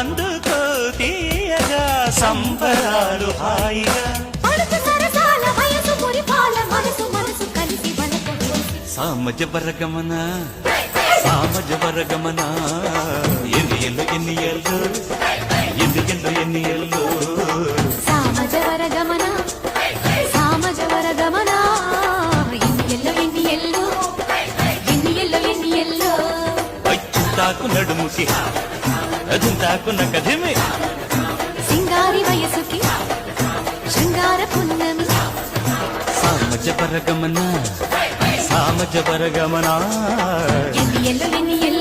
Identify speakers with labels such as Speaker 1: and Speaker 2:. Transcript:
Speaker 1: అందుకో తీయగా సంబరాలు హాయిగా సామజ వరగమన సామజ వరగమన ఎన్ని ఎల్లు ఎన్ని ఎల్లు ఎన్ని ఎల్లు ఎన్ని ఎల్లు
Speaker 2: సామజ వరగమన సామజ వరగమన ఎన్ని ఎల్లు ఎన్ని ఎల్లు ఎన్ని ఎల్లు ఎన్ని ఎల్లు
Speaker 1: చింతాకు నడుముకి చింతాకు నకధిమి
Speaker 2: సింగారి వయసుకి శృంగార పున్నమి
Speaker 1: సామజ వరగమన సామజ వరగమన
Speaker 2: ఎన్ని ఎల్లు ఎన్ని ఎల్లు